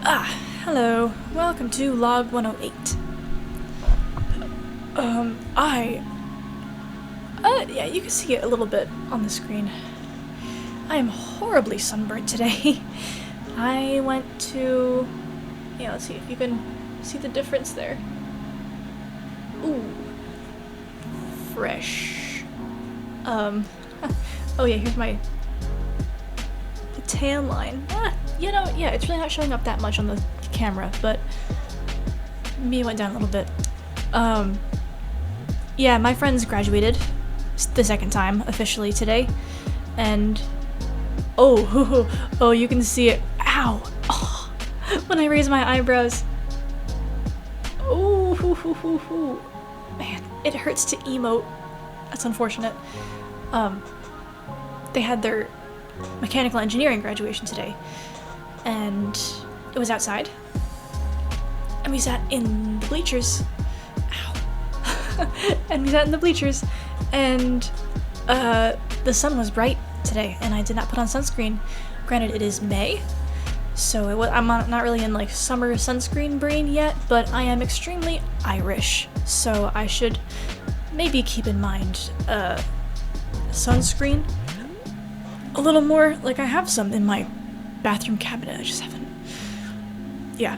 Hello. Welcome to Log 108. Yeah, you can see it a little bit on the screen. I am horribly sunburned today. I went to... Yeah, let's see if you can see the difference there. Ooh. Fresh. Oh yeah, here's my... the tan line. Yeah, it's really not showing up that much on the camera, but me went down a little bit. Yeah, my friends graduated the second time officially today, and oh, you can see it. Ow! Oh, when I raise my eyebrows. Oh, man, it hurts to emote. That's unfortunate. They had their mechanical engineering graduation today, and it was outside, and we sat in the bleachers. Ow. And we sat in the bleachers, and the sun was bright today, and I did not put on sunscreen. Granted, it is May, so I'm not really in like summer sunscreen brain yet, but I am extremely Irish, so I should maybe keep in mind sunscreen a little more. Like, I have some in my bathroom cabinet, I just haven't. Yeah.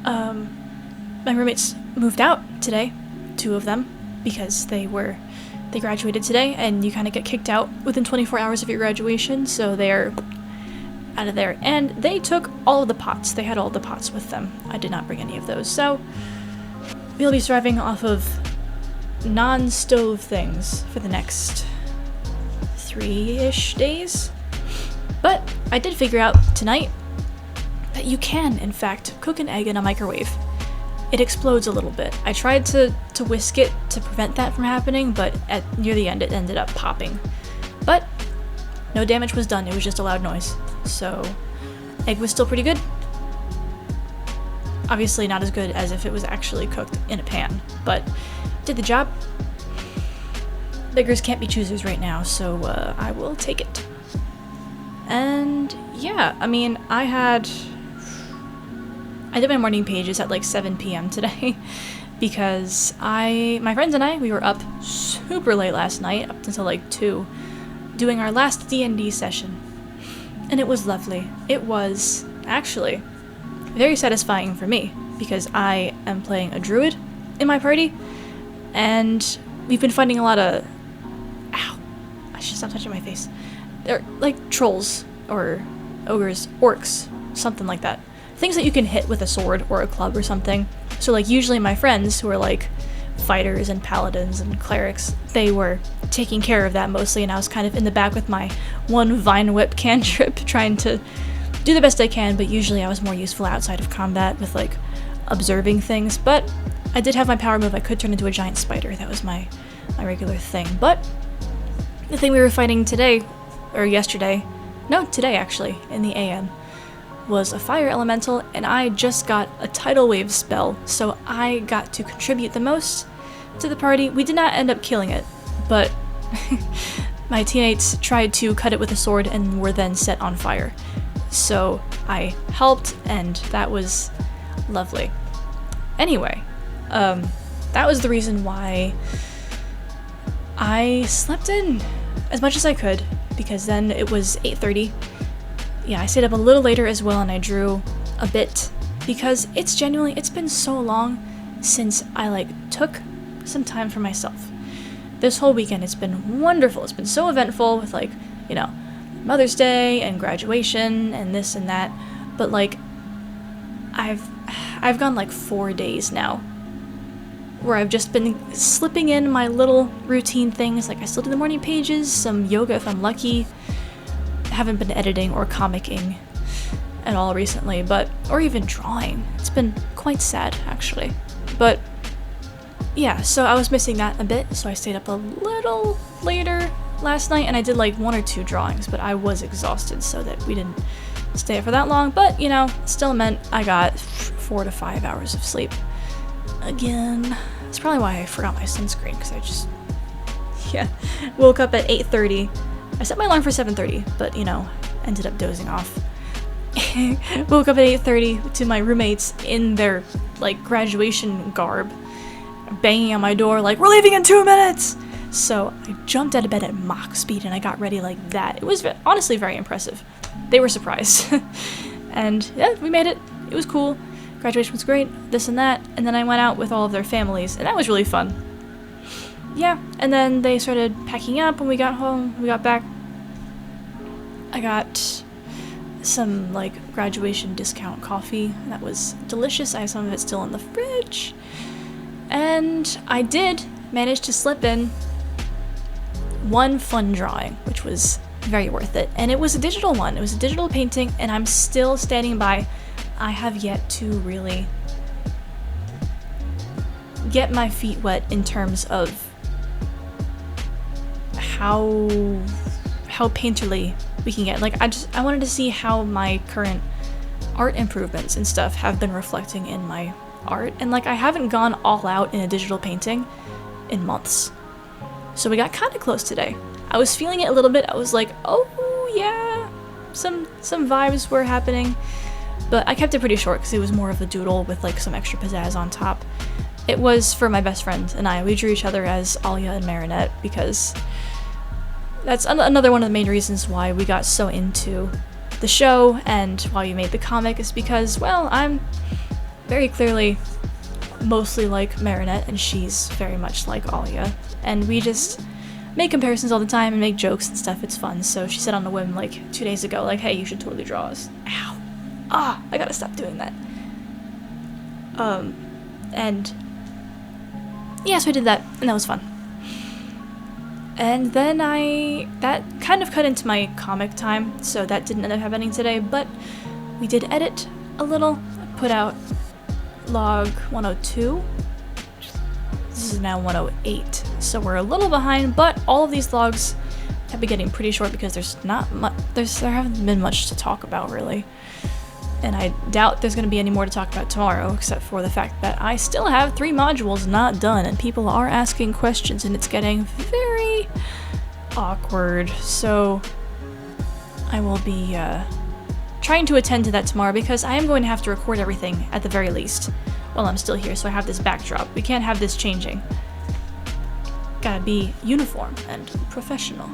My roommates moved out today, 2 of them, because they graduated today, and you kind of get kicked out within 24 hours of your graduation, so they're out of there. And they took all of the pots. They had all the pots with them. I did not bring any of those, so we'll be surviving off of non-stove things for the next 3-ish days. But I did figure out tonight that you can, in fact, cook an egg in a microwave. It explodes a little bit. I tried to whisk it to prevent that from happening, but near the end it ended up popping. But no damage was done, it was just a loud noise. So, egg was still pretty good. Obviously not as good as if it was actually cooked in a pan, but did the job. Beggars can't be choosers right now, so I will take it. And yeah, I mean, I did my morning pages at like 7 p.m. today because my friends and we were up super late last night, up until like 2, doing our last D&D session. And it was lovely. It was actually very satisfying for me because I am playing a druid in my party, and we've been finding a lot of... Ow! I should stop touching my face. They're like trolls or ogres, orcs, something like that. Things that you can hit with a sword or a club or something. So like usually my friends who are like fighters and paladins and clerics, they were taking care of that mostly, and I was kind of in the back with my one vine whip cantrip trying to do the best I can, but usually I was more useful outside of combat with like observing things. But I did have my power move. I could turn into a giant spider. That was my regular thing. But the thing we were fighting today, or yesterday, no, today actually, in the AM, was a fire elemental, and I just got a tidal wave spell, so I got to contribute the most to the party. We did not end up killing it, but my teammates tried to cut it with a sword and were then set on fire. So I helped, and that was lovely. Anyway, that was the reason why I slept in as much as I could, because then it was 8:30. Yeah, I stayed up a little later as well, and I drew a bit because it's been so long since I like took some time for myself. This whole weekend it's been wonderful. It's been so eventful with like, you know, Mother's Day and graduation and this and that. But like I've gone like 4 days now where I've just been slipping in my little routine things. Like I still do the morning pages, some yoga if I'm lucky. Haven't been editing or comicking at all recently, or even drawing. It's been quite sad actually. But yeah, so I was missing that a bit, so I stayed up a little later last night, and I did like 1 or 2 drawings, but I was exhausted, so that we didn't stay up for that long. But you know, still meant I got 4 to 5 hours of sleep again. That's probably why I forgot my sunscreen, because I just woke up at 8:30. I set my alarm for 7:30, but, you know, ended up dozing off. woke up at 8:30 to my roommates in their like graduation garb, banging on my door like, "We're leaving in 2 minutes!" So I jumped out of bed at Mach speed and I got ready like that. It was honestly very impressive. They were surprised. And yeah, we made it. It was cool. Graduation was great, this and that. And then I went out with all of their families, and that was really fun. Yeah, and then they started packing up when we got home. We got back. I got some like graduation discount coffee. That was delicious. I have some of it still in the fridge. And I did manage to slip in one fun drawing, which was very worth it. And it was a digital one. It was a digital painting, and I'm still standing by. I have yet to really get my feet wet in terms of how painterly we can get. Like, I wanted to see how my current art improvements and stuff have been reflecting in my art, and like I haven't gone all out in a digital painting in months. So we got kind of close today. I was feeling it a little bit. I was like, oh yeah, some vibes were happening, but I kept it pretty short because it was more of a doodle with like some extra pizzazz on top. It was for my best friend and I. We drew each other as Alia and Marinette because that's another one of the main reasons why we got so into the show and why we made the comic, is because, well, I'm very clearly mostly like Marinette and she's very much like Alia, and we just make comparisons all the time and make jokes and stuff. It's fun. So she said on a whim like 2 days ago, like, hey, you should totally draw us. Ow. I gotta stop doing that. And yeah, so I did that, and that was fun. And then that kind of cut into my comic time, so that didn't end up happening today, but we did edit a little, put out log 102. This is now 108, so we're a little behind, but all of these logs have been getting pretty short because there's not much, there haven't been much to talk about really. And I doubt there's going to be any more to talk about tomorrow, except for the fact that I still have 3 modules not done, and people are asking questions, and it's getting very awkward. So I will be trying to attend to that tomorrow, because I am going to have to record everything at the very least while I'm still here, so I have this backdrop. We can't have this changing. Gotta be uniform and professional.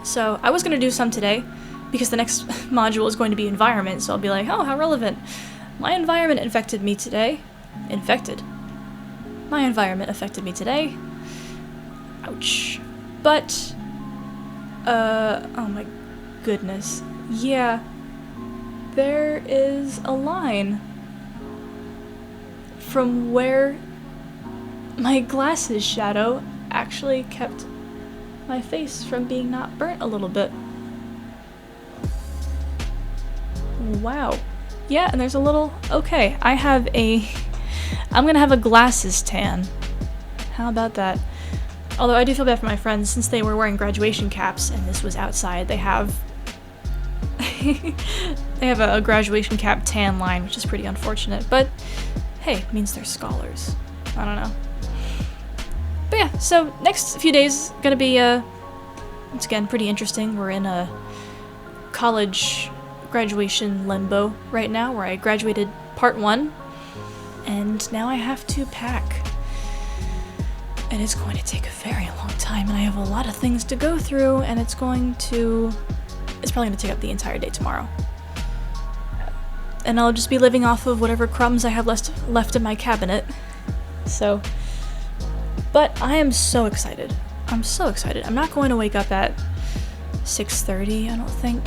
So I was going to do some today, because the next module is going to be environment, so I'll be like, oh, how relevant. My environment infected me today. My environment affected me today. Ouch. But, oh my goodness. Yeah. There is a line from where my glasses shadow actually kept my face from being not burnt a little bit. Wow. Yeah, and there's a little... Okay, I'm gonna have a glasses tan. How about that? Although I do feel bad for my friends, since they were wearing graduation caps and this was outside, they have... they have a graduation cap tan line, which is pretty unfortunate, but hey, it means they're scholars. I don't know. But yeah, so next few days gonna be, once again, pretty interesting. We're in a college graduation limbo right now, where I graduated part 1 and now I have to pack, and it's going to take a very long time, and I have a lot of things to go through, and it's probably going to take up the entire day tomorrow, and I'll just be living off of whatever crumbs I have left in my cabinet. So, but I am so excited. I'm so excited. I'm not going to wake up at 6:30, I don't think,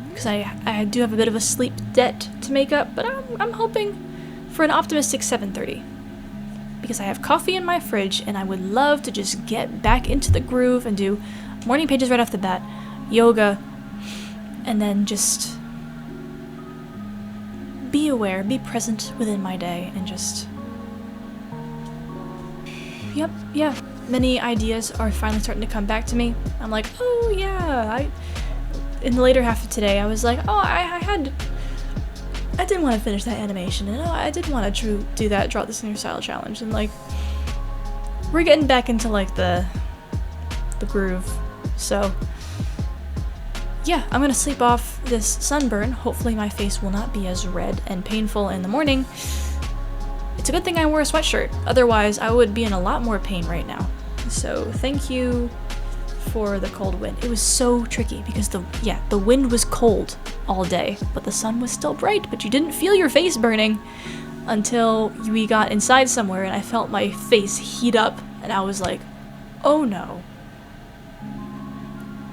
because I do have a bit of a sleep debt to make up, but I'm hoping for an optimistic 7:30, because I have coffee in my fridge, and I would love to just get back into the groove and do morning pages right off the bat, yoga, and then just be aware, be present within my day, and just... Yep, yeah, many ideas are finally starting to come back to me. I'm like, oh yeah, in the later half of today, I was like, oh, I did want to finish that animation, and oh, I did want to do that Draw This in Your Style challenge, and like, we're getting back into like the groove, so yeah, I'm gonna sleep off this sunburn. Hopefully my face will not be as red and painful in the morning. It's a good thing I wore a sweatshirt, otherwise I would be in a lot more pain right now. So thank you for the cold wind. It was so tricky because the wind was cold all day, but the sun was still bright, but you didn't feel your face burning until we got inside somewhere and I felt my face heat up and I was like, oh no.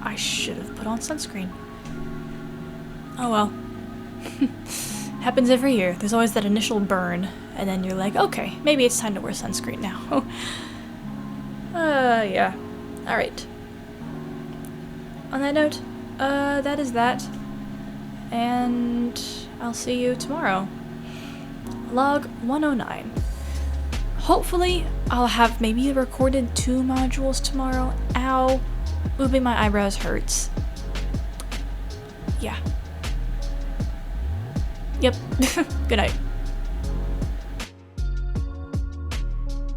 I should have put on sunscreen. Oh well. Happens every year. There's always that initial burn, and then you're like, okay, maybe it's time to wear sunscreen now. Yeah. Alright. On that note, that is that. And I'll see you tomorrow. Log 109. Hopefully, I'll have maybe recorded 2 modules tomorrow. Ow. Moving my eyebrows hurts. Yeah. Yep. Good night.